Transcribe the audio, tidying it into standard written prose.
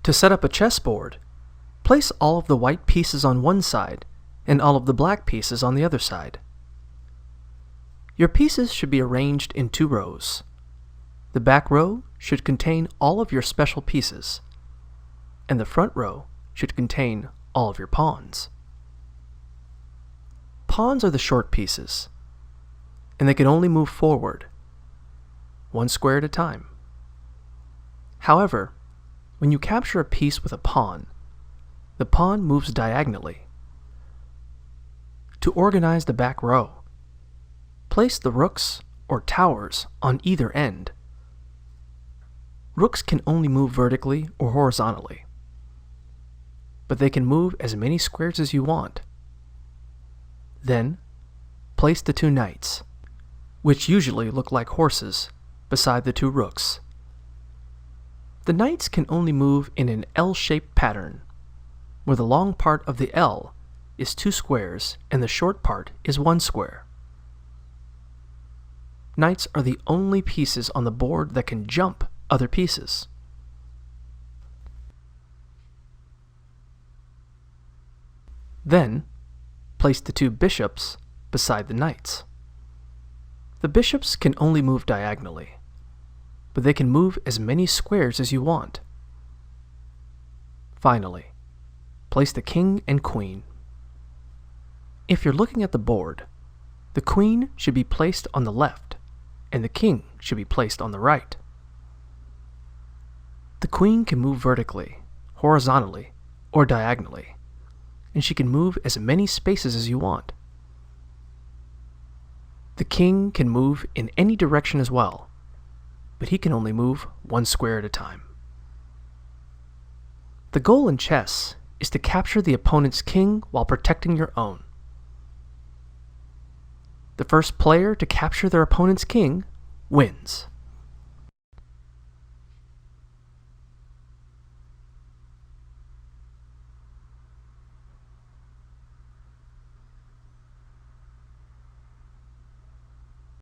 To set up a chessboard, place all of the white pieces on one side and all of the black pieces on the other side. Your pieces should be arranged in 2 rows. The back row should contain all of your special pieces, and the front row should contain all of your pawns. Pawns are the short pieces, and they can only move forward, 1 square at a time. However, when you capture a piece with a pawn, the pawn moves diagonally. To organize the back row, place the rooks or towers on either end. Rooks can only move vertically or horizontally, but they can move as many squares as you want. Then, place the 2 knights, which usually look like horses, beside the 2 rooks. The knights can only move in an L-shaped pattern, where the long part of the L is 2 squares and the short part is 1 square. Knights are the only pieces on the board that can jump other pieces. Then, place the 2 bishops beside the knights. The bishops can only move diagonally, but they can move as many squares as you want. Finally, place the king and queen. If you're looking at the board, the queen should be placed on the left, and the king should be placed on the right. The queen can move vertically, horizontally, or diagonally, and she can move as many spaces as you want. The king can move in any direction as well, but he can only move 1 square at a time. The goal in chess is to capture the opponent's king while protecting your own. The first player to capture their opponent's king wins.